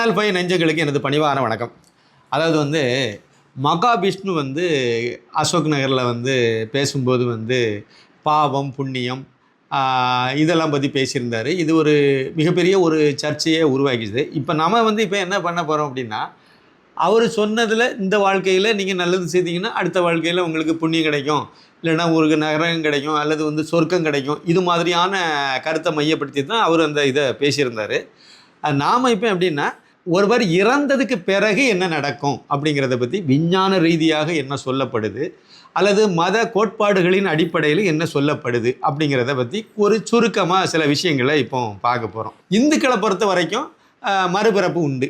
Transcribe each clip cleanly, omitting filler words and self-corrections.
Channel 5 நெஞ்சங்களுக்கு எனது பணிவான வணக்கம். அதாவது மகாவிஷ்ணு அசோக் நகரில் பேசும்போது பாவம் புண்ணியம் இதெல்லாம் பற்றி பேசியிருந்தார். இது ஒரு மிகப்பெரிய ஒரு சர்ச்சையை உருவாக்கிடுது. இப்போ நம்ம இப்போ என்ன பண்ண போகிறோம் அப்படின்னா, அவர் சொன்னதில் இந்த வாழ்க்கையில் நீங்கள் நல்லது செய்தீங்கன்னா அடுத்த வாழ்க்கையில் உங்களுக்கு புண்ணியம் கிடைக்கும், இல்லைன்னா உங்களுக்கு நரகம் கிடைக்கும், அல்லது சொர்க்கம் கிடைக்கும். இது மாதிரியான கருத்தை மையப்படுத்தி தான் அவர் அந்த இதை பேசியிருந்தார். நாம் இப்போ எப்படின்னா, ஒருவர் இறந்ததுக்கு பிறகு என்ன நடக்கும் அப்படிங்கிறத பற்றி விஞ்ஞான ரீதியாக என்ன சொல்லப்படுது, அல்லது மத கோட்பாடுகளின் அடிப்படையில் என்ன சொல்லப்படுது அப்படிங்கிறத பற்றி ஒரு சுருக்கமாக சில விஷயங்களை இப்போ பார்க்க போகிறோம். இந்துக்களை பொறுத்த வரைக்கும் மறுபிறப்பு உண்டு,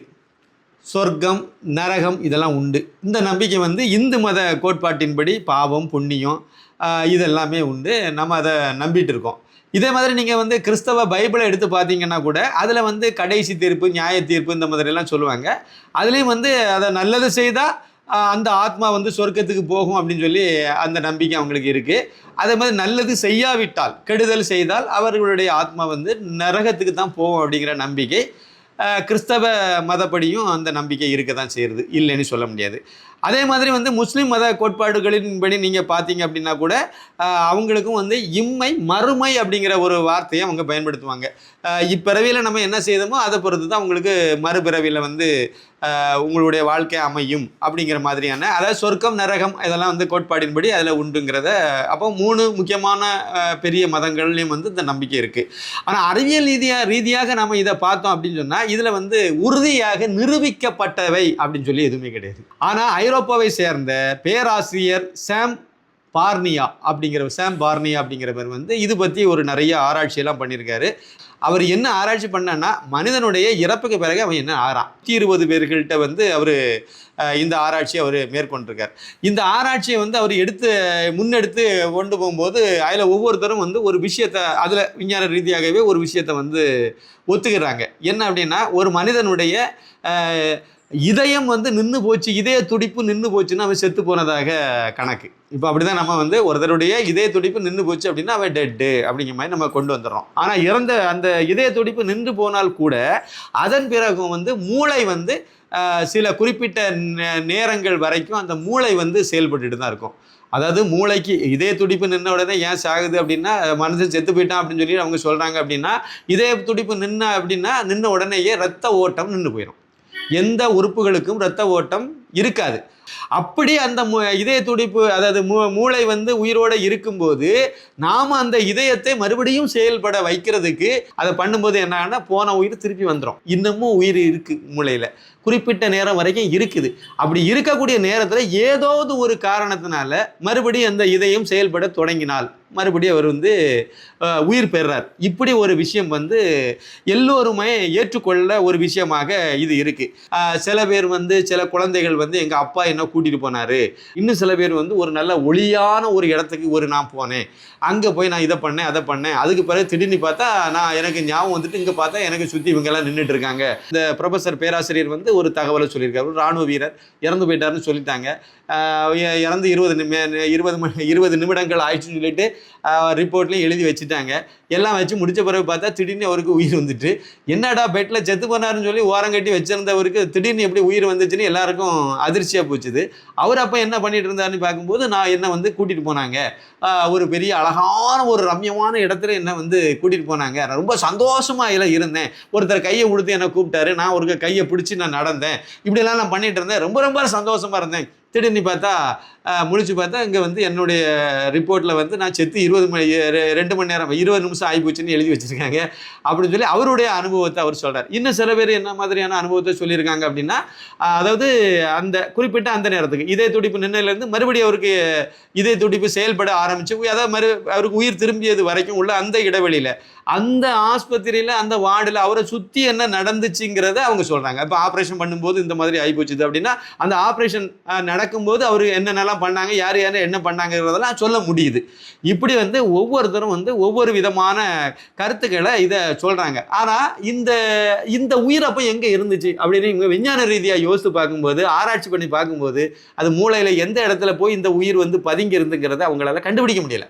சொர்க்கம் நரகம் இதெல்லாம் உண்டு. இந்த நம்பிக்கை இந்து மத கோட்பாட்டின்படி பாவம் புண்ணியம் இதெல்லாமே உண்டு. நம்ம அதை நம்பிட்டு இருக்கோம். இதே மாதிரி நீங்கள் கிறிஸ்தவ பைபிளை எடுத்து பார்த்தீங்கன்னா கூட அதில் கடைசி தீர்ப்பு, நியாய தீர்ப்பு இந்த மாதிரிலாம் சொல்லுவாங்க. அதுலேயும் அதை நல்லது செய்தால் அந்த ஆத்மா சொர்க்கத்துக்கு போகும் அப்படின்னு சொல்லி அந்த நம்பிக்கை அவங்களுக்கு இருக்குது. அதே மாதிரி நல்லது செய்யாவிட்டால், கெடுதல் செய்தால் அவர்களுடைய ஆத்மா நரகத்துக்கு தான் போகும் அப்படிங்கிற நம்பிக்கை கிறிஸ்தவ மதப்படியும் அந்த நம்பிக்கை இருக்க தான் செய்கிறது, இல்லைன்னு சொல்ல முடியாது. அதே மாதிரி முஸ்லீம் மத கோட்பாடுகளின்படி நீங்கள் பார்த்தீங்க அப்படின்னா கூட அவங்களுக்கும் இம்மை மறுமை அப்படிங்கிற ஒரு வார்த்தையை அவங்க பயன்படுத்துவாங்க. இப்பிறவியில் நம்ம என்ன செய்தோமோ அதை பொறுத்து தான் உங்களுக்கு மறுபிறவியில் உங்களுடைய வாழ்க்கை அமையும் அப்படிங்கிற மாதிரியான, அதாவது சொர்க்கம் நரகம் இதெல்லாம் கோட்பாடின்படி அதில் உண்டுங்கிறத. அப்போ 3 முக்கியமான பெரிய மதங்கள்லேயும் இந்த நம்பிக்கை இருக்குது. ஆனால் அறிவியல் ரீதியாக நம்ம இதை பார்த்தோம் அப்படின்னு சொன்னால் இதில் உறுதியாக நிரூபிக்கப்பட்டவை அப்படின்னு சொல்லி எதுவுமே கிடையாது. ஆனால் ஐரோப்பாவை சேர்ந்த பேராசிரியர் சாம் பார்னியா அப்படிங்கிறவர் இது பற்றி ஒரு நிறைய ஆராய்ச்சியெல்லாம் பண்ணியிருக்காரு. அவர் என்ன ஆராய்ச்சி பண்ணனா, மனிதனுடைய இறப்புக்கு பிறகு அவன் என்ன ஆறான். 120 பேர்கள்ட்ட அவர் இந்த ஆராய்ச்சியை அவர் மேற்கொண்டிருக்கார். இந்த ஆராய்ச்சியை அவர் முன்னெடுத்து கொண்டு போகும்போது அதில் ஒவ்வொருத்தரும் ஒரு விஷயத்தை, அதில் விஞ்ஞான ரீதியாகவே ஒரு விஷயத்தை ஒத்துக்கிறாங்க. என்ன அப்படின்னா, ஒரு மனிதனுடைய இதயம் நின்று போச்சு, இதய துடிப்பு நின்று போச்சுன்னா அவன் செத்து போனதாக கணக்கு. இப்போ அப்படி தான் நம்ம ஒருத்தருடைய இதய துடிப்பு நின்று போச்சு அப்படின்னா அவன் டெட்டு அப்படிங்கிற மாதிரி நம்ம கொண்டு வந்துடுறோம். ஆனால் இறந்த அந்த இதய துடிப்பு நின்று போனால் கூட அதன் பிறகும் மூளை சில குறிப்பிட்ட நேரங்கள் வரைக்கும் அந்த மூளை செயல்பட்டுட்டு தான் இருக்கும். அதாவது மூளைக்கு இதய துடிப்பு நின்ன உடனே ஏன் சாகுது அப்படின்னா, மனுஷன் செத்து போயிட்டான் அப்படின்னு சொல்லி அவங்க சொல்கிறாங்க. அப்படின்னா இதய துடிப்பு நின்ன உடனேயே ரத்த ஓட்டம் நின்று போயிடும், எந்த உறுப்புகளுக்கும் இரத்த ஓட்டம் இருக்காது. அப்படி அந்த இதய துடிப்பு, அதாவது மூளை உயிரோடு இருக்கும்போது நாம் அந்த இதயத்தை மறுபடியும் செயல்பட வைக்கிறதுக்கு அதை பண்ணும்போது என்னன்னா, போன உயிர் திருப்பி வந்துடும். இன்னமும் உயிர் இருக்குது மூளையில், குறிப்பிட்ட நேரம் வரைக்கும் இருக்குது. அப்படி இருக்கக்கூடிய நேரத்தில் ஏதாவது ஒரு காரணத்தினால மறுபடியும் அந்த இதயம் செயல்பட தொடங்கினால் மறுபடியும் அவர் உயிர் பெறுறார். இப்படி ஒரு விஷயம் எல்லோருமே ஏற்றுக்கொள்ள ஒரு விஷயமாக இது இருக்குது. சில பேர் சில குழந்தைகள் எங்கள் அப்பா என்ன கூட்டிகிட்டு போனார், இன்னும் சில பேர் ஒரு நல்ல ஒளியான ஒரு இடத்துக்கு நான் போனேன், அங்கே போய் நான் இதை பண்ணேன் அதை பண்ணேன், அதுக்கு பிறகு திடீர்னு பார்த்தா நான் எனக்கு ஞாபகம் இங்கே பார்த்தா எனக்கு சுற்றி இவங்கெல்லாம் நின்றுட்டு இருக்காங்க. இந்த ப்ரொஃபஸர் பேராசிரியர் ஒரு தகவலை சொல்லியிருக்காரு. ஒரு இராணுவ வீரர் இறந்து போயிட்டாருன்னு சொல்லிட்டாங்க. இறந்து 20 நிமிடங்கள் ஆயிடுச்சுன்னு சொல்லிட்டு ரிப்போர்ட்லேயும் எழுதி வச்சுட்டாங்க. எல்லாம் வச்சு முடித்த பிறகு பார்த்தா திடீர்னு அவருக்கு உயிர் வந்துட்டு, என்னடா பெட்டில் செத்து போனாருன்னு சொல்லி ஓரங்கட்டி வச்சிருந்தவருக்கு திடீர்னு எப்படி உயிர் வந்துச்சுன்னு எல்லாருக்கும் அதிர்ச்சியாக போச்சுது. அவர் அப்போ என்ன பண்ணிட்டு இருந்தாருன்னு பார்க்கும்போது, நான் என்ன கூட்டிகிட்டு போனாங்க ஒரு பெரிய அழகான ஒரு ரம்யமான இடத்துல என்ன கூட்டிகிட்டு போனாங்க. நான் ரொம்ப சந்தோஷமாக இருந்தேன். ஒருத்தர் கையை கொடுத்து என்னை கூப்பிட்டாரு, நான் ஒரு கையை பிடிச்சி நான் நடந்தேன், இப்படியெல்லாம் நான் பண்ணிட்டு இருந்தேன், ரொம்ப ரொம்ப சந்தோஷமாக இருந்தேன். திடீர்னு பார்த்தா முழிச்சு பார்த்தா இங்கே என்னுடைய ரிப்போர்ட்டில் நான் செத்து 2 மணி நேரம் 20 நிமிஷம் ஆகிப்போச்சுன்னு எழுதி வச்சுருக்காங்க அப்படின்னு சொல்லி அவருடைய அனுபவத்தை அவர் சொல்கிறார். இன்னும் சில பேர் என்ன மாதிரியான அனுபவத்தை சொல்லியிருக்காங்க அப்படின்னா, அதாவது அந்த குறிப்பிட்ட அந்த நேரத்துக்கு இதய துடிப்பு நின்னையிலேருந்து மறுபடியும் அவருக்கு இதய துடிப்பு செயல்பட ஆரம்பித்து, அதாவது அவருக்கு உயிர் திரும்பியது வரைக்கும் உள்ள அந்த இடைவெளியில் அந்த ஆஸ்பத்திரியில் அந்த வார்டில் அவரை சுற்றி என்ன நடந்துச்சுங்கிறத அவங்க சொல்கிறாங்க. இப்போ ஆப்ரேஷன் பண்ணும்போது இந்த மாதிரி ஆகிப்போச்சுது அப்படின்னா, அந்த ஆப்ரேஷன் நடக்கும்போது அவர் என்னென்னலாம் பண்ணாங்க, யார் என்ன பண்ணாங்கிறதெல்லாம் சொல்ல முடியுது. இப்படி ஒவ்வொருத்தரும் ஒவ்வொரு விதமான கருத்துக்களை இதை சொல்கிறாங்க. ஆனால் இந்த உயிர் அப்போ எங்கே இருந்துச்சு அப்படின்னு இவங்க விஞ்ஞான ரீதியாக யோசித்து பார்க்கும்போது, ஆராய்ச்சி பண்ணி பார்க்கும்போது, அது மூளையில் எந்த இடத்துல போய் இந்த உயிர் பதுங்கி இருந்துங்கிறத அவங்களால கண்டுபிடிக்க முடியல.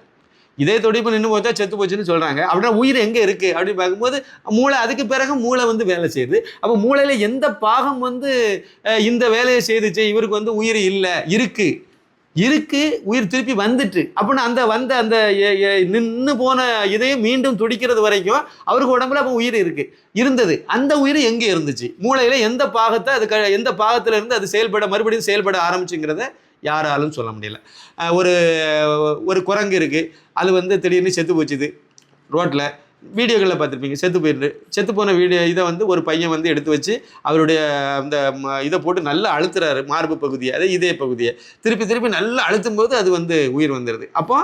இதய துடிப்பு நின்று போச்சா செத்து போச்சுன்னு சொல்கிறாங்க. அப்படின்னா உயிர் எங்கே இருக்குது அப்படின்னு பார்க்கும்போது மூளை, அதுக்கு பிறகு மூளை வந்து வேலை செய்யுது. அப்போ மூளையில் எந்த பாகம் வந்து இந்த வேலையை செய்துச்சு, இவருக்கு வந்து உயிர் இல்லை, இருக்கு உயிர் திருப்பி வந்துட்டு அப்படின்னா அந்த நின்று போன இதயம் மீண்டும் துடிக்கிறது வரைக்கும் அவருக்கு உடம்புல அப்போ உயிர் இருந்தது. அந்த உயிர் எங்கே இருந்துச்சு, மூளையில எந்த பாகத்தை அது எந்த பாகத்துல இருந்து அது மறுபடியும் செயல்பட ஆரம்பிச்சுங்கிறத யாராலும் சொல்ல முடியல. ஒரு குரங்கு இருக்கு, அது வந்து திடீர்னு செத்து போச்சுது. ரோட்ல வீடியோக்களில் பார்த்துருப்பீங்க, செத்து போன வீடியோ இதை வந்து ஒரு பையன் வந்து எடுத்து வச்சு அவருடைய அந்த இதை போட்டு நல்லா அழுத்துறாரு, மார்பு பகுதியை, அதே இதய பகுதியை திருப்பி நல்லா அழுத்தும் போது அது வந்து உயிர் வந்துடுது. அப்போ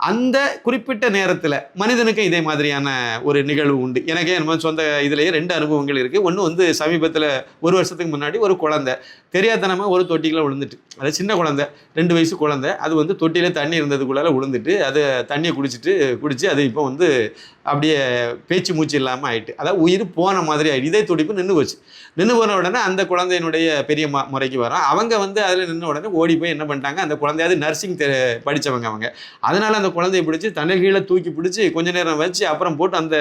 அந்த குறிப்பிட்ட நேரத்தில் மனிதனுக்கும் இதே மாதிரியான ஒரு நிகழ்வு உண்டு. எனக்கே நம்ம சொந்த இதுலேயே 2 அனுபவங்கள் இருக்குது. ஒன்று வந்து சமீபத்தில் 1 வருஷத்துக்கு முன்னாடி ஒரு குழந்தை தெரியாதனமாக ஒரு தொட்டிக்குள்ள விழுந்துட்டு, அது சின்ன குழந்தை, 2 வயசு குழந்தை, அது வந்து தொட்டியில தண்ணி இருந்ததுக்குள்ளால விழுந்துட்டு அதை தண்ணியை குடிச்சு அது இப்போ வந்து அப்படியே பேச்சு மூச்சு இல்லாமல் ஆயிட்டு, அதாவது உயிர் போன மாதிரி ஆயிட்டு, இதய துடிப்பு நின்று போன உடனே அந்த குழந்தையினுடைய பெரிய முறைக்கு வரோம். அவங்க வந்து அதில் நின்ன உடனே ஓடி போய் என்ன பண்ணிட்டாங்க, அந்த குழந்தையாவது நர்சிங் படித்தவங்க அவங்க, அதனால் அந்த குழந்தையை பிடிச்சி தண்ணி கீழே தூக்கி பிடிச்சி கொஞ்ச நேரம் வச்சு அப்புறம் போட்டு அந்த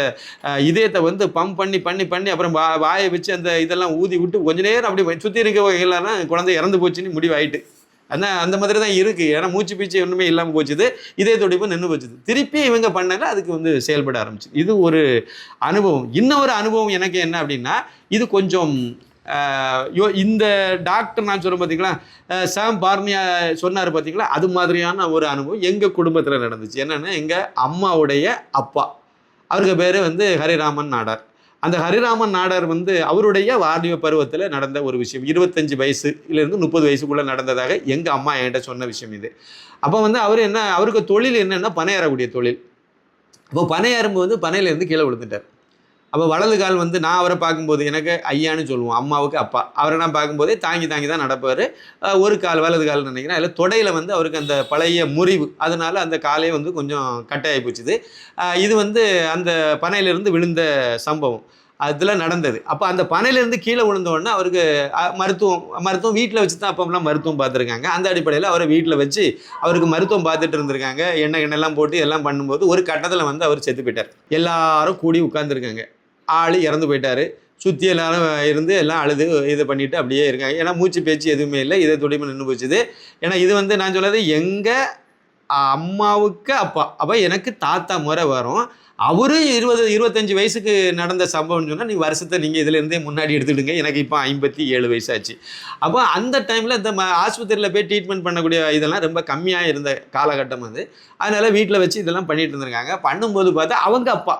இதயத்தை வந்து பம்ப் பண்ணி அப்புறம் வாயை வச்சு அந்த இதெல்லாம் ஊதி விட்டு கொஞ்ச நேரம் அப்படி சுற்றி இருக்க வகையிலான குழந்தை இறந்து போச்சுன்னு முடிவாயிட்டு. அந்த மாதிரி தான் இருக்குது. ஏன்னா மூச்சு பீச்சு ஒன்றுமே இல்லாமல் போச்சுது, இதய துடிப்பு நின்று போச்சுது. திருப்பி இவங்க பண்ணல, அதுக்கு வந்து செயல்பட ஆரம்பிச்சு. இது ஒரு அனுபவம். இன்னொரு அனுபவம் எனக்கு என்ன அப்படின்னா, இது கொஞ்சம் இந்த டாக்டர் நான் சொல்கிறேன் பார்த்தீங்களா, சாம் பார்னியா சொன்னார் பார்த்தீங்களா, அது மாதிரியான ஒரு அனுபவம் எங்கள் குடும்பத்தில் நடந்துச்சு. என்னென்னா, எங்கள் அம்மாவுடைய அப்பா, அவருக்கு பேர் வந்து ஹரிராமன் நாடார். அந்த ஹரிராமன் நாடார் வந்து அவருடைய வாலிப பருவத்தில் நடந்த ஒரு விஷயம், 25 வயசுலேருந்து 30 வயசுக்குள்ளே நடந்ததாக எங்கள் அம்மா என்கிட்ட சொன்ன விஷயம் இது. அப்போ வந்து அவருக்கு தொழில் என்னென்னா பனையேறக்கூடிய தொழில். அப்போ பனையேறும்போது பனையிலேருந்து கீழே விழுந்துட்டார். அப்போ வலது கால் வந்து நான் அவரை பார்க்கும்போது எனக்கு ஐயான்னு சொல்லுவோம், அம்மாவுக்கு அப்பா. அவரை நான் பார்க்கும்போதே தாங்கி தான் நடப்பார். ஒரு கால் வலது கால் நினைக்கிறேன், அதில் தொடையில் வந்து அவருக்கு அந்த பழைய முறிவு, அதனால அந்த காலே வந்து கொஞ்சம் கட்டையாகி போச்சுது. இது வந்து அந்த பனையிலிருந்து விழுந்த சம்பவம் அதில் நடந்தது. அப்போ அந்த பனையிலேருந்து கீழே விழுந்தோடனே அவருக்கு மருத்துவம் வீட்டில் வச்சு தான் அப்போலாம் மருத்துவம் பார்த்துருக்காங்க. அந்த அடிப்படையில் அவரை வீட்டில் வச்சு அவருக்கு மருத்துவம் பார்த்துட்டு இருந்திருக்காங்க. எண்ணெய்லாம் போட்டு எல்லாம் பண்ணும்போது ஒரு கட்டத்தில் வந்து அவர் செத்து போயிட்டார். எல்லாரும் கூடி உட்காந்துருக்காங்க. ஆள் இறந்து போயிட்டார். சுற்றி எல்லாரும் இருந்து எல்லாம் அழுது இதை பண்ணிவிட்டு அப்படியே இருக்காங்க. ஏன்னா மூச்சு பேச்சு எதுவுமே இல்லை, இதை துடிப்பு நின்று போச்சுது. ஏன்னா இது வந்து நான் சொன்னது எங்கள் அம்மாவுக்கு அப்பா. அப்போ எனக்கு தாத்தா முறை வரும். அவரு 25 வயசுக்கு நடந்த சம்பவம்னு சொன்னால் நீ வருஷத்தை நீங்கள் இதுலேருந்தே முன்னாடி எடுத்துக்கிடுங்க. எனக்கு இப்போ 57 வயசாச்சு. அப்போ அந்த டைமில் இந்த ஆஸ்பத்திரியில் போய் ட்ரீட்மெண்ட் பண்ணக்கூடிய இதெல்லாம் ரொம்ப கம்மியாக இருந்த காலகட்டம் அது. அதனால் வீட்டில் வச்சு இதெல்லாம் பண்ணிகிட்டு இருந்திருக்காங்க. பண்ணும்போது பார்த்தா அவங்க அப்பா,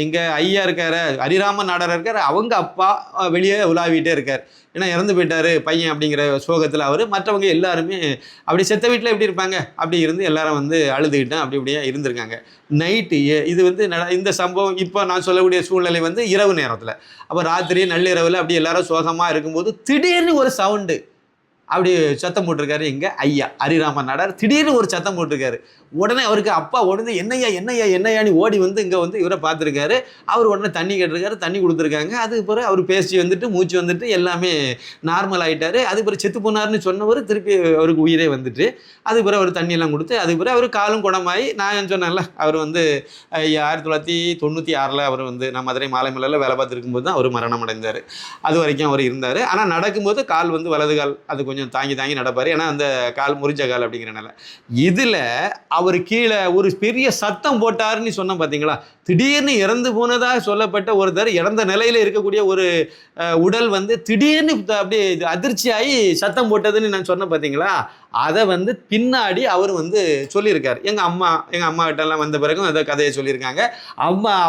எங்கள் ஐயா இருக்கார், ஹரிராமன் நாடார் இருக்கார், அவங்க அப்பா வெளியே உலாவிட்டே இருக்கார். ஏன்னா இறந்து போயிட்டார் பையன் அப்படிங்கிற சோகத்தில் அவர். மற்றவங்க எல்லாருமே அப்படி செத்த வீட்டில் எப்படி இருப்பாங்க அப்படி இருந்து எல்லாரும் வந்து அழுதுகிட்டேன் அப்படியே இருந்திருக்காங்க. நைட்டு இது வந்து இந்த சம்பவம் இப்போ நான் சொல்லக்கூடிய சூழ்நிலை வந்து இரவு நேரத்தில். அப்போ ராத்திரி நள்ளிரவில் அப்படி எல்லாரும் சோகமாக இருக்கும்போது திடீர்னு ஒரு சவுண்டு அப்படி சத்தம் போட்டிருக்காரு எங்கள் ஐயா ஹரிராமன் நாடார். திடீர்னு ஒரு சத்தம் போட்டிருக்காரு. உடனே அவருக்கு அப்பா உடனே என்னையான்னு ஓடி வந்து இங்கே வந்து இவரை பார்த்துருக்காரு. அவர் உடனே தண்ணி கேட்டிருக்காரு, தண்ணி கொடுத்துருக்காங்க. அதுக்கு பிறகு அவர் பேசி வந்துட்டு மூச்சு வந்துட்டு எல்லாமே நார்மல் ஆகிட்டார். அதுக்கு பிறகு செத்து போனார்னு சொன்னவர் திருப்பி அவருக்கு உயிரே வந்துட்டு, அதுக்கு பிறகு அவர் தண்ணியெல்லாம் கொடுத்து அதுக்கு பிறகு அவர் காலும் குணமாகி, நான் சொன்னேன்ல அவர் வந்து 1996 அவர் வந்து நான் மதுரை மாலைமலையில் வேலை பார்த்துருக்கும்போது தான் அவர் மரணம் அடைந்தார். அது வரைக்கும் அவர் இருந்தார். ஆனால் நடக்கும்போது கால் வந்து வலது கால் அது கொஞ்சம் தாங்கி நடப்பார். ஏன்னா அந்த கால் முறிஞ்ச கால் அப்படிங்கிறனால. இதில் அவர் கீழே ஒரு பெரிய சத்தம் போட்டாருன்னு சொன்னோம் பார்த்தீங்களா, திடீர்னு இறந்து போனதாக சொல்லப்பட்ட ஒருத்தர் இறந்த நிலையில் இருக்கக்கூடிய ஒரு உடல் வந்து திடீர்னு அப்படியே அதிர்ச்சியாகி சத்தம் போட்டதுன்னு நான் சொன்னேன் பார்த்தீங்களா, அதை வந்து பின்னாடி அவர் வந்து சொல்லியிருக்கார். எங்கள் அம்மா கிட்டலாம் வந்த பிறகும் அந்த கதையை சொல்லியிருக்காங்க.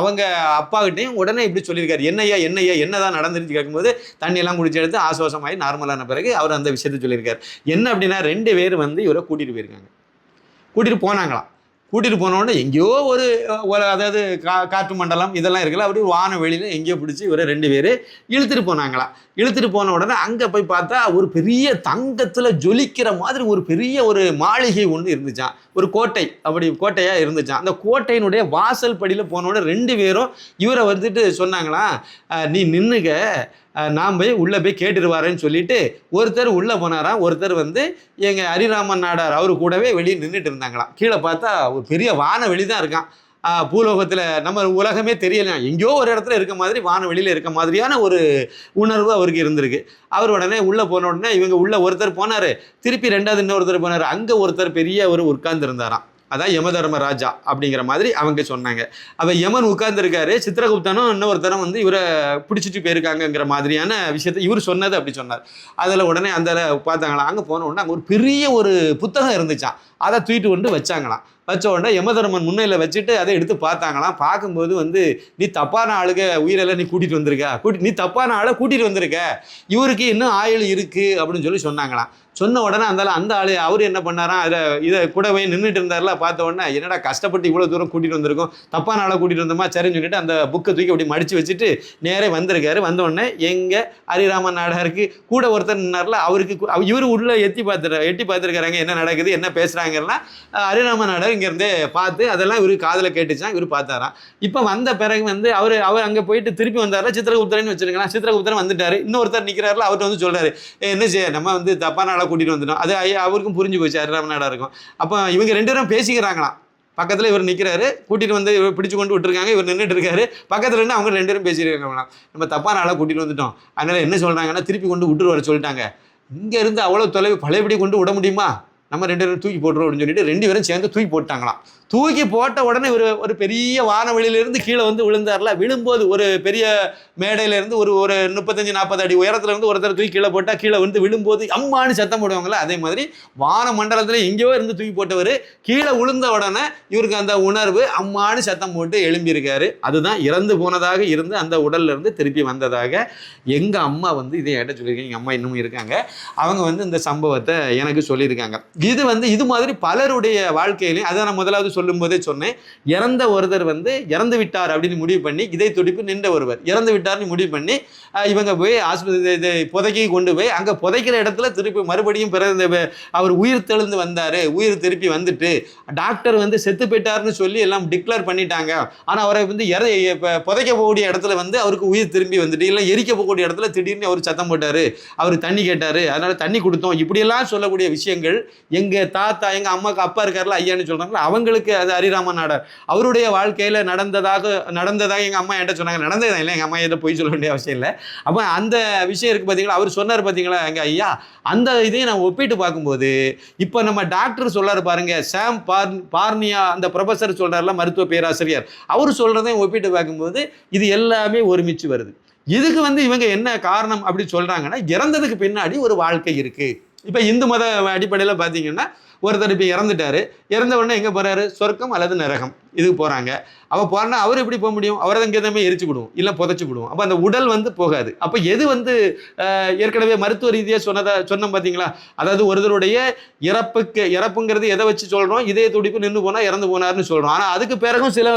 அவங்க அப்பாக்கிட்டையும் உடனே இப்படி சொல்லியிருக்காரு. என்னதான் நடந்துருச்சு கேட்கும்போது தண்ணியெல்லாம் குடிச்சு எடுத்து ஆசுவாசமாகி நார்மலான பிறகு அவர் அந்த விஷயத்தை சொல்லியிருக்கார். என்ன அப்படின்னா 2 பேர் வந்து இவரை கூட்டிகிட்டு போயிருக்காங்க. கூட்டிகிட்டு போனாங்களாம். கூட்டிகிட்டு போனோடனே எங்கேயோ ஒரு அதாவது காற்று மண்டலம் இதெல்லாம் இருக்குல்ல, அப்படி வான வெளியில் எங்கேயோ பிடிச்சி இவரை 2 பேர் இழுத்துட்டு போனாங்களாம். இழுத்துட்டு போன உடனே அங்கே போய் பார்த்தா ஒரு பெரிய தங்கத்தில் ஜொலிக்கிற மாதிரி ஒரு பெரிய ஒரு மாளிகை ஒன்று இருந்துச்சான். ஒரு கோட்டை, அப்படி கோட்டையாக இருந்துச்சான். அந்த கோட்டையினுடைய வாசல் படியில் போனோடனே 2 பேரும் இவரை வந்துட்டு சொன்னாங்களாம், நீ நின்னுக, நான் போய் உள்ளே போய் கேட்டுருவாரேன்னு சொல்லிட்டு ஒருத்தர் உள்ளே போனாராம். ஒருத்தர் வந்து எங்கள் ஹரிராமன் நாடார் அவரு கூடவே வெளியே நின்றுட்டு இருந்தாங்களாம். கீழே பார்த்தா ஒரு பெரிய வானவெளி தான் இருக்கான். பூலோகத்தில் நம்ம உலகமே தெரியல, எங்கேயோ ஒரு இடத்துல இருக்க மாதிரி வானவெளியில் இருக்க மாதிரியான ஒரு உணர்வு அவருக்கு இருந்திருக்கு. அவர் உடனே உள்ளே போன உடனே இவங்க உள்ள ஒருத்தர் போனார், திருப்பி ரெண்டாவது இன்னொருத்தர் போனார். அங்கே ஒருத்தர் பெரிய ஒரு உட்கார்ந்து இருந்தாராம். அதான் யமதர்ம ராஜா அப்படிங்கிற மாதிரி அவங்க சொன்னாங்க. அவன் யமன் உட்கார்ந்துருக்காரு, சித்திரகுப்தனும் இன்னொருத்தரம் வந்து இவரை பிடிச்சிட்டு போயிருக்காங்கங்கிற மாதிரியான விஷயத்தை இவர் சொன்னது அப்படி சொன்னார். அதில் உடனே அந்த பார்த்தாங்களாம். அங்கே போன உடனே அங்கே ஒரு பெரிய ஒரு புத்தகம் இருந்துச்சான். அதை தூக்கிட்டு கொண்டு வச்சாங்களாம். வச்ச உடனே யமதர்மன் முன்னையில் வச்சுட்டு அதை எடுத்து பார்த்தாங்களாம். பார்க்கும்போது வந்து நீ தப்பான ஆளுக உயிரெல்லாம் நீ கூட்டிகிட்டு வந்திருக்க, நீ தப்பான ஆளை கூட்டிகிட்டு வந்திருக்க, இவருக்கு இன்னும் ஆயுள் இருக்குது அப்படின்னு சொல்லி சொன்னாங்களாம். சொன்ன உடனே அந்த ஆள் அவர் என்ன பண்ணாராம், இதை கூடவே நின்றுட்டு இருந்தார்ல. பார்த்த உடனே என்னடா கஷ்டப்பட்டு இவ்வளோ தூரம் கூட்டிகிட்டு வந்திருக்கோம், தப்பான ஆளை கூட்டிகிட்டு வந்தோமா, சரின்னு சொல்லிட்டு அந்த புக்கை தூக்கி அப்படி மடித்து வச்சுட்டு நேரே வந்திருக்காரு. வந்த உடனே எங்கள் ஹரிராமன் நாடாருக்கு கூட ஒருத்தர் நின்னார்ல, அவருக்கு இவர் உள்ள எட்டி பார்த்துருக்காங்க என்ன நடக்குது என்ன பேசுகிறாங்கன்னா. ஹரிராமன் நாடார் இங்கேருந்தே பார்த்து அதெல்லாம் இவரு காதில் கேட்டுச்சான். இவர் பார்த்தாராம். இப்போ வந்த பிறகு வந்து அவர் அங்கே போயிட்டு திருப்பி வந்தார்ல, சித்திரகுப்தரன்னு வச்சுருக்கலாம். சித்திரகுப்தரன் வந்துட்டார். இன்னொருத்தர் நிற்கிறாருல, அவர்கிட்ட வந்து சொல்கிறாரு, என்ன செய்ய நம்ம வந்து தப்பான கூட்டிட்டு வந்துட்டோம். அது அவருக்கும் புரிஞ்சு போச்சு ஹரிராமன் நாடார் இருக்கும். அப்போ இவங்க ரெண்டு பேரும் பேசிக்கிறாங்களாம். பக்கத்தில் இவர் நிற்கிறாரு, கூட்டிகிட்டு வந்து இவர் பிடிச்சு கொண்டு விட்டுருக்காங்க, இவர் நின்றுட்டு இருக்காரு. பக்கத்தில் இருந்து அவங்க ரெண்டு பேரும் பேசியிருக்காங்களாம். நம்ம தப்பான ஆளாக கூட்டிகிட்டு வந்துட்டோம், அதனால் என்ன சொல்கிறாங்கன்னா திருப்பி கொண்டு விட்டுரு வர சொல்லிட்டாங்க. இங்கே இருந்து அவ்வளோ தொலைவு பழையபடி கொண்டு விட முடியுமா, நம்ம ரெண்டு பேரும் தூக்கி போட்டுருவோம் அப்படின்னு சொல்லிட்டு ரெண்டு பேரும் சேர்ந்து தூக்கி போட்டாங்களாம். தூக்கி போட்ட உடனே ஒரு பெரிய வானவெளியிலிருந்து கீழே வந்து விழுந்தார்ல. விழும்போது ஒரு பெரிய மேடையிலேருந்து ஒரு 35-40 அடி உயரத்துலேருந்து ஒருத்தர் தூக்கி கீழே போட்டால் கீழே வந்து விழும்போது அம்மானு சத்தம் போடுவாங்களே, அதே மாதிரி வான மண்டலத்தில் எங்கேயோ இருந்து தூக்கி போட்டவர் கீழே விழுந்த உடனே இவருக்கு அந்த உணர்வு அம்மானு சத்தம் போட்டு எழும்பியிருக்காரு. அதுதான் இறந்து போனதாக இருந்து அந்த உடல்லேருந்து திருப்பி வந்ததாக எங்கள் அம்மா வந்து இதை என்கிட்ட சொல்லியிருக்காங்க. எங்கள் அம்மா இன்னும் இருக்காங்க. அவங்க வந்து இந்த சம்பவத்தை எனக்கு சொல்லியிருக்காங்க. இது மாதிரி பலருடைய வாழ்க்கையிலையும் அதை நான் முதலாவது சொல்லும் போதே சொன்னேன். இறந்த ஒருத்தர் வந்து இறந்து விட்டார் அப்படின்னு முடிவு பண்ணி, இதய துடிப்பு நின்ற ஒருவர் இறந்து விட்டார்னு முடிவு பண்ணி இவங்க போய் ஆஸ்பத்திரி புதைக்கி கொண்டு போய் அங்கே புதைக்கிற இடத்துல திருப்பி மறுபடியும் அவர் உயிர் தெழுந்து வந்தார். உயிர் திருப்பி வந்துட்டு டாக்டர் வந்து செத்து போயிட்டார்னு சொல்லி எல்லாம் டிக்ளேர் பண்ணிட்டாங்க. ஆனால் அவரை வந்து புதைக்க போகக்கூடிய இடத்துல வந்து அவருக்கு உயிர் திரும்பி வந்துட்டு, இல்லை எரிக்க போகக்கூடிய இடத்துல திடீர்னு அவர் சத்தம் போட்டார், அவர் தண்ணி கேட்டார், அதனால தண்ணி கொடுத்தோம், இப்படியெல்லாம் சொல்லக்கூடிய விஷயங்கள் எங்கள் தாத்தா எங்கள் அம்மாவுக்கு அப்பா இருக்கார்ல ஐயான்னு சொல்கிறாங்களா, அவங்களுக்கு அது ஹரிராமன் நாடார் அவருடைய வாழ்க்கையில் நடந்ததாக எங்கள் அம்மா என்கிட்ட சொன்னாங்க. நடந்தது இல்லை, எங்கள் அம்மா என்கிட்ட போய் சொல்ல வேண்டிய அவசியம் இல்லை. அப்போ அந்த விஷயம் இருக்குது பார்த்தீங்களா, அவர் சொன்னார் பார்த்தீங்களா எங்கள் ஐயா, அந்த இதையும் நான் ஒப்பிட்டு பார்க்கும்போது இப்போ நம்ம டாக்டர் சொல்கிறார் பாருங்க, சாம் பார்னியா அந்த ப்ரொஃபஸர் சொல்கிறார்ல, மருத்துவ பேராசிரியர், அவர் சொல்கிறதையும் ஒப்பிட்டு பார்க்கும்போது இது எல்லாமே ஒருமிச்சு வருது. இதுக்கு வந்து இவங்க என்ன காரணம் அப்படி சொல்கிறாங்கன்னா, இறந்ததுக்கு பின்னாடி ஒரு வாழ்க்கை இருக்குது. இப்போ இந்து மத அடிப்படையில் பார்த்தீங்கன்னா ஒருத்தர் இப்போ இறந்துட்டாரு, இறந்த உடனே எங்கே போகிறாரு, சொர்க்கம் அல்லது நரகம் இதுக்கு போகிறாங்க. அவள் போகிறனா அவர் எப்படி போக முடியும், அவரை தான் எங்கேயுமே எரிச்சு விடுவோம், இல்லை புதைச்சி விடுவோம். அப்போ அந்த உடல் வந்து போகாது. அப்போ எது வந்து ஏற்கனவே மருத்துவ ரீதியாக சொன்னோம் பார்த்தீங்களா, அதாவது ஒருத்தருடைய இறப்புங்கிறது எதை வச்சு சொல்கிறோம், இதய துடிப்பு நின்று போனால் இறந்து போனார்னு சொல்கிறோம். ஆனால் அதுக்கு பிறகும் சில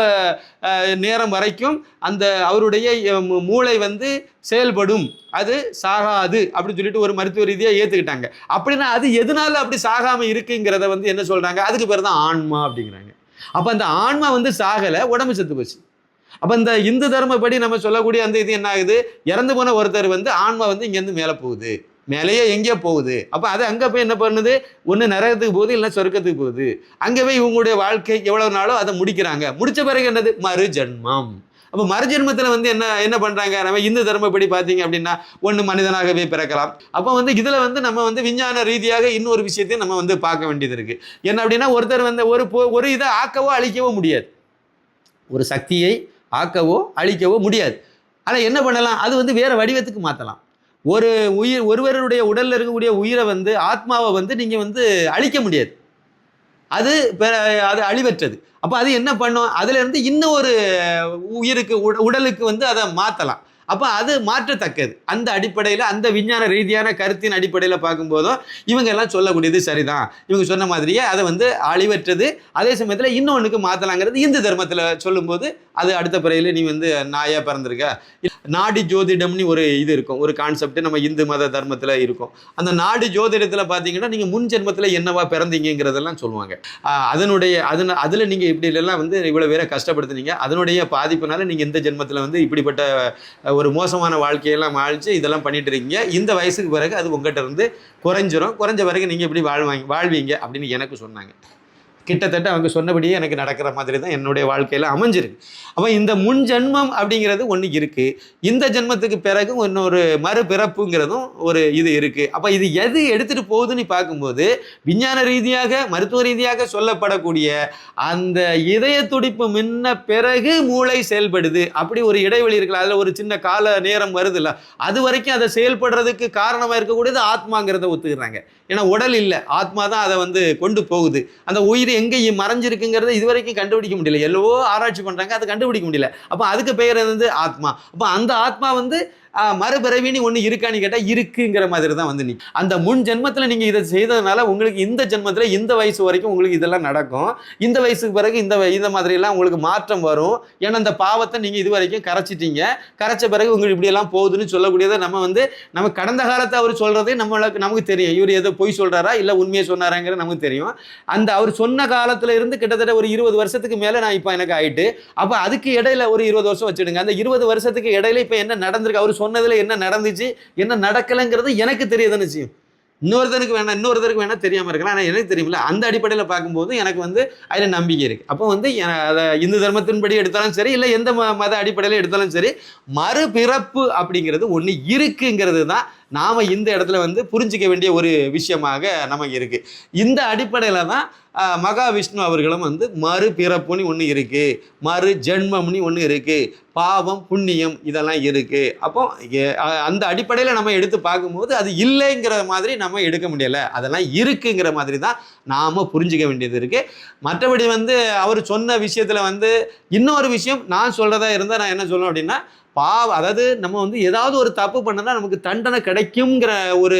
நேரம் வரைக்கும் அந்த அவருடைய மூளை வந்து செயல்படும், அது சாகாது அப்படின்னு சொல்லிட்டு ஒரு மருத்துவ ரீதியாக ஏற்றுக்கிட்டாங்க. அப்படின்னா அது எதனால அப்படி சாகாமல் இருக்குங்கிறத வந்து என்ன சொல்கிறாங்க, அதுக்கு பேர் தான் ஆன்மா அப்படிங்கிறாங்க. அப்போ அந்த ஆன்மா வந்து சாகலை, உடம்பு செத்து போச்சு. அப்போ இந்த இந்து தர்மப்படி நம்ம சொல்லக்கூடிய அந்த இது என்ன ஆகுது, இறந்து போன ஒருத்தர் வந்து ஆன்மா வந்து இங்கேருந்து மேலே போகுது, மேலேயே எங்கேயோ போகுது. அப்போ அது அங்கே போய் என்ன பண்ணுது, ஒன்று நரகத்துக்கு போகுது, இல்லைன்னா சொர்க்கத்துக்கு போகுது. அங்கே போய் இவங்களுடைய வாழ்க்கை எவ்வளோ நாளோ அதை முடிக்கிறாங்க. முடித்த பிறகு என்னது, மறு ஜென்மம். அப்போ மறுஜென்மத்தில் வந்து என்ன பண்ணுறாங்க, நம்ம இந்து தர்மப்படி பார்த்தீங்க அப்படின்னா ஒன்று மனிதனாகவே பிறக்கலாம். அப்போ வந்து இதில் வந்து நம்ம வந்து விஞ்ஞான ரீதியாக இன்னொரு விஷயத்தையும் நம்ம வந்து பார்க்க வேண்டியது இருக்குது. என்ன அப்படின்னா, ஒருத்தர் வந்து ஒரு இதை ஆக்கவோ அழிக்கவோ முடியாது, ஒரு சக்தியை ஆக்கவோ அழிக்கவோ முடியாது. ஆனால் என்ன பண்ணலாம், அது வந்து வேறு வடிவத்துக்கு மாற்றலாம். ஒருவருடைய உடலில் இருக்கக்கூடிய உயிரை வந்து ஆத்மாவை வந்து நீங்கள் வந்து அழிக்க முடியாது, அது அழிவற்றது. அப்போ அது என்ன பண்ணும், அதுலேருந்து இன்னும் ஒரு உயிருக்கு உடலுக்கு வந்து அதை மாற்றலாம். அப்போ அது மாற்றத்தக்கது. அந்த அடிப்படையில் அந்த விஞ்ஞான ரீதியான கருத்தின் அடிப்படையில் பார்க்கும்போதும் இவங்க எல்லாம் சொல்லக்கூடியது சரிதான். இவங்க சொன்ன மாதிரியே அதை வந்து அழிவற்றது, அதே சமயத்தில் இன்னொன்றுக்கு மாற்றலாங்கிறது இந்து தர்மத்தில் சொல்லும்போது அது அடுத்த பிறவில நீ வந்து நாயா பிறந்திருக்க. நாடி ஜோதிடம்னு ஒரு இது இருக்கும், ஒரு கான்செப்ட் நம்ம இந்து மத தர்மத்தில் இருக்கும். அந்த நாடி ஜோதிடத்தில் பார்த்தீங்கன்னா நீங்கள் முன் ஜென்மத்தில் என்னவா பிறந்தீங்கிறதெல்லாம் சொல்லுவாங்க. அதில் நீங்கள் இப்படி எல்லாம் வந்து இவ்வளோ பேரை கஷ்டப்படுத்துனீங்க, அதனுடைய பாதிப்புனால நீங்கள் இந்த ஜென்மத்தில் வந்து இப்படிப்பட்ட ஒரு மோசமான வாழ்க்கையெல்லாம் வாழ்த்து இதெல்லாம் பண்ணிட்டு இருக்கீங்க. இந்த வயசுக்கு பிறகு அது உங்கள்கிட்ட இருந்து குறைஞ்ச பிறகு நீங்கள் இப்படி வாழ்வீங்க அப்படின்னு எனக்கு சொன்னாங்க. கிட்டத்தட்ட அவங்க சொன்னபடியே எனக்கு நடக்கிற மாதிரி தான் என்னுடைய வாழ்க்கையில் அமைஞ்சிருக்கு. அப்போ இந்த முன் ஜென்மம் அப்படிங்கிறது ஒன்று இருக்குது. இந்த ஜென்மத்துக்கு பிறகு இன்னொரு மறுபிறப்புங்கிறதும் ஒரு இது இருக்குது. அப்போ இது எது எடுத்துகிட்டு போகுதுன்னு பார்க்கும்போது விஞ்ஞான ரீதியாக மருத்துவ ரீதியாக சொல்லப்படக்கூடிய அந்த இதய துடிப்பு முன்ன பிறகு மூளை செயல்படுது, அப்படி ஒரு இடைவெளி இருக்குல்ல, அதில் ஒரு சின்ன கால நேரம் வருது இல்லை, அது வரைக்கும் அதை செயல்படுறதுக்கு காரணமாக இருக்கக்கூடியது ஆத்மாங்கிறத ஒத்துக்கிறாங்க. ஏன்னா உடல் இல்லை, ஆத்மா தான் அதை வந்து கொண்டு போகுது. அந்த உயிர் எங்கே மறைஞ்சிருக்குங்கிறத இதுவரைக்கும் கண்டுபிடிக்க முடியல. எல்லவோ ஆராய்ச்சி பண்ணுறாங்க, அதை கண்டுபிடிக்க முடியல. அப்போ அதுக்கு பெயர் வந்து ஆத்மா. அப்போ அந்த ஆத்மா வந்து மறுபிறவின்னு ஒன்று இருக்கான்னு கேட்டால் இருக்குங்கிற மாதிரி தான் வந்து அந்த முன் ஜென்மத்தில் நீங்கள் இதை செய்ததுனால உங்களுக்கு இந்த ஜென்மத்தில் இந்த வயசு வரைக்கும் உங்களுக்கு இதெல்லாம் நடக்கும். இந்த வயசுக்கு பிறகு இந்த மாதிரிலாம் உங்களுக்கு மாற்றம் வரும். ஏன்னா அந்த பாவத்தை நீங்கள் இது வரைக்கும் கரைச்சிட்டீங்க. கரைச்ச பிறகு உங்களுக்கு இப்படியெல்லாம் போகுதுன்னு சொல்லக்கூடியதை நம்ம கடந்த காலத்தை அவர் சொல்கிறதே நமக்கு தெரியும். இவர் ஏதோ பொய் சொல்கிறாரா இல்லை உண்மையை சொன்னாராங்கிறது நமக்கு தெரியும். அவர் சொன்ன காலத்தில் இருந்து கிட்டத்தட்ட ஒரு 20 வருஷத்துக்கு மேலே நான் இப்போ எனக்கு ஆயிட்டு. அப்போ அதுக்கு இடையில ஒரு 20 வருஷம் வச்சுடுங்க. அந்த 20 வருஷத்துக்கு இடையில இப்போ என்ன நடந்திருக்கு, அவர் சொன்னதுல என்ன நடந்துச்சு என்ன நடக்கலைங்கிறது எனக்கு தெரியுதுன்னு செய்யும். இன்னொருத்தருக்கு வேணா தெரியாமல் இருக்கலாம், ஆனால் எனக்கு தெரியுமில்ல. அந்த அடிப்படையில் பார்க்கும்போது எனக்கு வந்து அதில் நம்பிக்கை இருக்குது. அப்போ வந்து அதை இந்து தர்மத்தின்படி எடுத்தாலும் சரி இல்லை எந்த மத அடிப்படையில் எடுத்தாலும் சரி, மறுபிறப்பு அப்படிங்கிறது ஒன்று இருக்குங்கிறது தான் நாம் இந்த இடத்துல வந்து புரிஞ்சிக்க வேண்டிய ஒரு விஷயமாக நமக்கு இருக்குது. இந்த அடிப்படையில் தான் மகாவிஷ்ணு அவர்களும் வந்து மறுபிறப்புன்னு ஒன்று இருக்குது, மறு ஜென்மம்னு ஒன்று இருக்குது, பாவம் புண்ணியம் இதெல்லாம் இருக்குது. அப்போ அந்த அடிப்படையில் நம்ம எடுத்து பார்க்கும்போது அது இல்லைங்கிற மாதிரி நம்ம எடுக்க முடியலை, அதெல்லாம் இருக்குங்கிற மாதிரி தான் நாம் புரிஞ்சிக்க வேண்டியது இருக்குது. மற்றபடி வந்து அவர் சொன்ன விஷயத்தில் வந்து இன்னொரு விஷயம் நான் சொல்கிறதா இருந்தால் நான் என்ன சொல்லணும் அப்படின்னா, அதாவது நம்ம வந்து ஏதாவது ஒரு தப்பு பண்ணனா நமக்கு தண்டனை கிடைக்குங்கிற ஒரு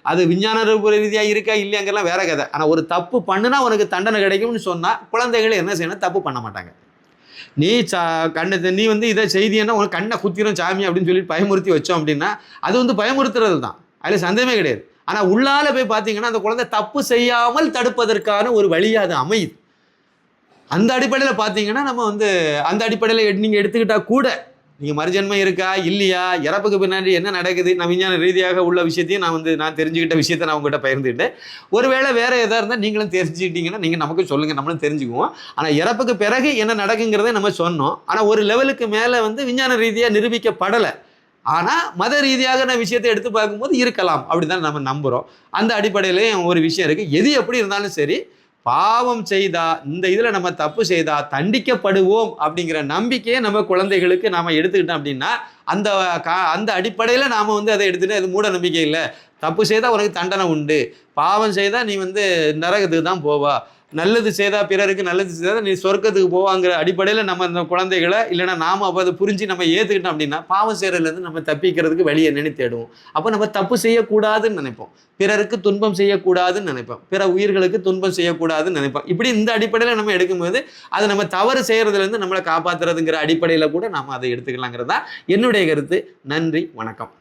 அது விஞ்ஞான ரீதியாக இருக்கா இல்லையாங்கிறலாம் வேற கதை. ஆனால் ஒரு தப்பு பண்ணுனா உனக்கு தண்டனை கிடைக்கும்னு சொன்னால் குழந்தைகள் என்ன செய்யணும், தப்பு பண்ண மாட்டாங்க. நீ வந்து இதை செய்தியன்னா உனக்கு கண்ணை குத்திரும் சாமி அப்படின்னு சொல்லிட்டு பயமுறுத்தி வச்சோம் அப்படின்னா அது வந்து பயமுறுத்துறது தான், அதில் சந்தேகமே கிடையாது. ஆனால் உள்ளால போய் பார்த்தீங்கன்னா அந்த குழந்தை தப்பு செய்யாமல் தடுப்பதற்கான ஒரு வழியாக அது அமையுது. அந்த அடிப்படையில் பார்த்தீங்கன்னா நம்ம வந்து அந்த அடிப்படையில் நீங்கள் எடுத்துக்கிட்டா கூட நீங்கள் மறுஜன்மம் இருக்கா இல்லையா, இறப்புக்கு பின்னாடி என்ன நடக்குது, நான் விஞ்ஞான ரீதியாக உள்ள விஷயத்தையும் நான் தெரிஞ்சுக்கிட்ட விஷயத்தை நான் உங்கள்கிட்ட பகிர்ந்துக்கிட்டேன். ஒருவேளை வேறு எதாக இருந்தால் நீங்களும் தெரிஞ்சுக்கிட்டீங்கன்னா நீங்கள் நமக்கு சொல்லுங்கள், நம்மளும் தெரிஞ்சுக்குவோம். ஆனால் இறப்புக்கு பிறகு என்ன நடக்குங்கிறத நம்ம சொன்னோம். ஆனால் ஒரு லெவலுக்கு மேலே வந்து விஞ்ஞான ரீதியாக நிரூபிக்கப்படலை. ஆனால் மத ரீதியாக நான் விஷயத்தை எடுத்து பார்க்கும்போது இருக்கலாம் அப்படி தான் நம்ம நம்புகிறோம். அந்த அடிப்படையிலேயும் ஒரு விஷயம் இருக்குது. எது எப்படி இருந்தாலும் சரி, பாவம் செய்தா இந்த இதில் நம்ம தப்பு செய்தா தண்டிக்கப்படுவோம் அப்படிங்கிற நம்பிக்கையை நம்ம குழந்தைகளுக்கு நாம் எடுத்துக்கிட்டோம் அப்படின்னா அந்த அடிப்படையில் நாம் வந்து அதை எடுத்துகிட்டு அது மூட நம்பிக்கை இல்லை. தப்பு செய்தால் உனக்கு தண்டனை உண்டு, பாவம் செய்தால் நீ வந்து நரகத்துக்கு தான் போவா, நல்லது செய்தால் பிறருக்கு நல்லது செய்தால் நீ சொர்க்கத்துக்கு போவாங்கிற அடிப்படையில் நம்ம அந்த குழந்தைகளை இல்லைனா நாம் அப்போ அதை புரிஞ்சு நம்ம ஏற்றுக்கிட்டோம் அப்படின்னா பாவம் செய்கிறதுலேருந்து நம்ம தப்பிக்கிறதுக்கு வழியை தேடுவோம். அப்போ நம்ம தப்பு செய்யக்கூடாதுன்னு நினைப்போம், பிறருக்கு துன்பம் செய்யக்கூடாதுன்னு நினைப்போம், பிற உயிர்களுக்கு துன்பம் செய்யக்கூடாதுன்னு நினைப்போம். இப்படி இந்த அடிப்படையில் நம்ம எடுக்கும்போது அதை நம்ம தவறு செய்கிறதுலேருந்து நம்மளை காப்பாற்றுறதுங்கிற அடிப்படையில் கூட நாம் அதை எடுத்துக்கலாங்கிறது தான் என்னுடைய கருத்து. நன்றி, வணக்கம்.